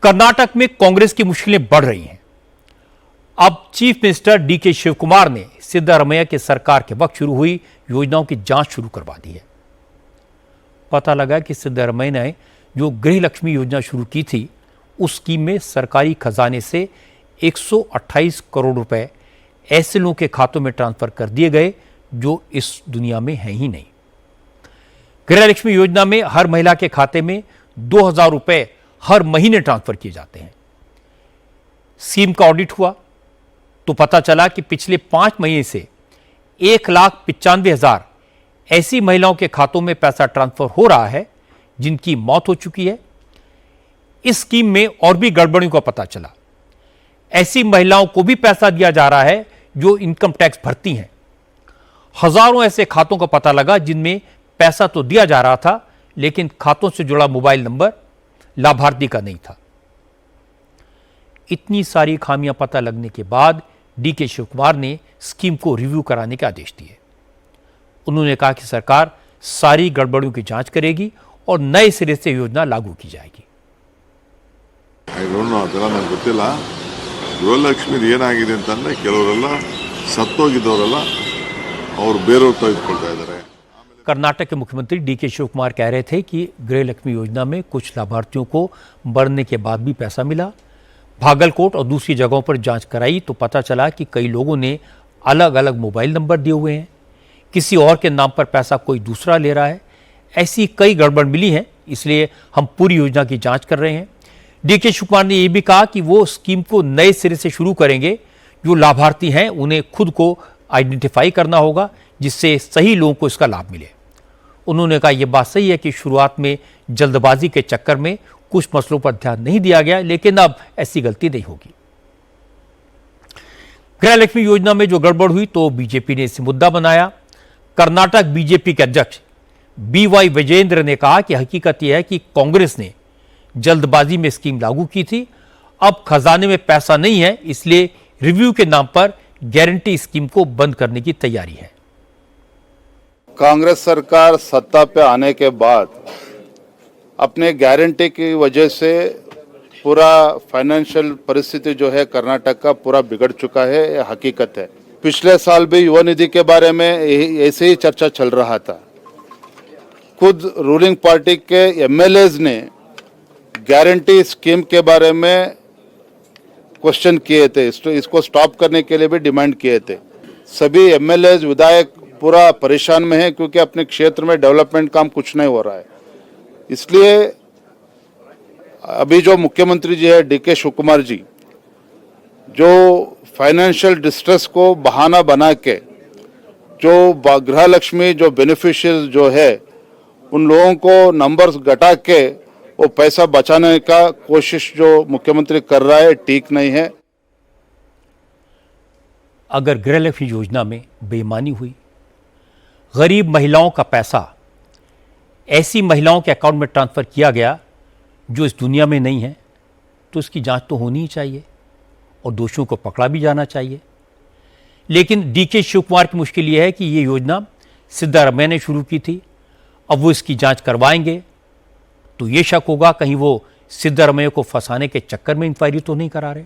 कर्नाटक में कांग्रेस की मुश्किलें बढ़ रही हैं। अब चीफ मिनिस्टर डीके शिवकुमार ने सिद्धारमैया की सरकार के वक्त शुरू हुई योजनाओं की जांच शुरू करवा दी है। पता लगा कि सिद्धारमैया ने जो गृह लक्ष्मी योजना शुरू की थी, उस स्कीम में सरकारी खजाने से 128 करोड़ रुपए ऐसे लोगों के खातों में ट्रांसफर कर दिए गए जो इस दुनिया में हैं ही नहीं। गृह लक्ष्मी योजना में हर महिला के खाते में 2000 रुपए हर महीने ट्रांसफर किए जाते हैं। स्कीम का ऑडिट हुआ तो पता चला कि पिछले 5 महीने से 1,95,000 ऐसी महिलाओं के खातों में पैसा ट्रांसफर हो रहा है जिनकी मौत हो चुकी है। इस स्कीम में और भी गड़बड़ियों का पता चला। ऐसी महिलाओं को भी पैसा दिया जा रहा है जो इनकम टैक्स भरती हैं। हजारों ऐसे खातों का पता लगा जिनमें पैसा तो दिया जा रहा था, लेकिन खातों से जुड़ा मोबाइल नंबर लाभार्थी का नहीं था। इतनी सारी खामियां पता लगने के बाद डीके शिवकुमार ने स्कीम को रिव्यू कराने के आदेश दिए। उन्होंने कहा कि सरकार सारी गड़बड़ियों की जांच करेगी और नए सिरे से योजना लागू की जाएगी। ಅದೆಲ್ಲ ನನಗೆ ಗೊತ್ತಿಲ್ಲ. ಗೃಹಲಕ್ಷ್ಮಿ ಏನಾಗಿದೆ ಅಂತಂದ್ರೆ ಕೆಲವರೆಲ್ಲ ಸತ್ತೋಗಿದ್ದವರೆಲ್ಲ ಅವರು ಬೇರೆಯವ್ರ ತೆಗೆದುಕೊಳ್ತಾ ಇದ್ದಾರೆ. कर्नाटक के मुख्यमंत्री डीके शिवकुमार कह रहे थे कि गृह लक्ष्मी योजना में कुछ लाभार्थियों को मरने के बाद भी पैसा मिला। भागलकोट और दूसरी जगहों पर जांच कराई तो पता चला कि कई लोगों ने अलग अलग मोबाइल नंबर दिए हुए हैं, किसी और के नाम पर पैसा कोई दूसरा ले रहा है। ऐसी कई गड़बड़ मिली है, इसलिए हम पूरी योजना की जांच कर रहे हैं। डीके शिवकुमार ने यह भी कहा कि वो स्कीम को नए सिरे से शुरू करेंगे। जो लाभार्थी हैं उन्हें खुद को आइडेंटिफाई करना होगा जिससे सही लोगों को इसका लाभ मिले। उन्होंने कहा यह बात सही है कि शुरुआत में जल्दबाजी के चक्कर में कुछ मसलों पर ध्यान नहीं दिया गया, लेकिन अब ऐसी गलती नहीं होगी। गृह लक्ष्मी योजना में जो गड़बड़ हुई तो बीजेपी ने इसे मुद्दा बनाया। कर्नाटक बीजेपी के अध्यक्ष BY विजेंद्र ने कहा कि हकीकत यह है कि कांग्रेस ने जल्दबाजी में स्कीम लागू की थी। अब खजाने में पैसा नहीं है, इसलिए रिव्यू के नाम पर गारंटी स्कीम को बंद करने की तैयारी है। कांग्रेस सरकार सत्ता पे आने के बाद अपने गारंटी की वजह से पूरा फाइनेंशियल परिस्थिति जो है कर्नाटक का पूरा बिगड़ चुका है, यह हकीकत है। पिछले साल भी युवा निधि के बारे में ऐसे ही चर्चा चल रहा था। खुद रूलिंग पार्टी के MLAs ने गारंटी स्कीम के बारे में क्वेश्चन किए थे, इसको स्टॉप करने के लिए भी डिमांड किए थे। सभी MLAs विधायक पूरा परेशान में है क्योंकि अपने क्षेत्र में डेवलपमेंट काम कुछ नहीं हो रहा है। इसलिए अभी जो मुख्यमंत्री जी है डीके शिवकुमार जी, जो फाइनेंशियल डिस्ट्रेस को बहाना बना के जो गृह लक्ष्मी जो बेनिफिशियरी जो है उन लोगों को नंबर्स घटा के वो पैसा बचाने का कोशिश जो मुख्यमंत्री कर रहा है ठीक नहीं है। अगर गृह लक्ष्मी योजना में बेईमानी हुई, गरीब महिलाओं का पैसा ऐसी महिलाओं के अकाउंट में ट्रांसफर किया गया जो इस दुनिया में नहीं है, तो इसकी जांच तो होनी ही चाहिए और दोषियों को पकड़ा भी जाना चाहिए। लेकिन डीके शिवकुमार की मुश्किल यह है कि ये योजना सिद्धारमैया ने शुरू की थी। अब वो इसकी जांच करवाएंगे तो ये शक होगा कहीं वो सिद्धारमैया को फंसाने के चक्कर में इंक्वायरी तो नहीं करा रहे।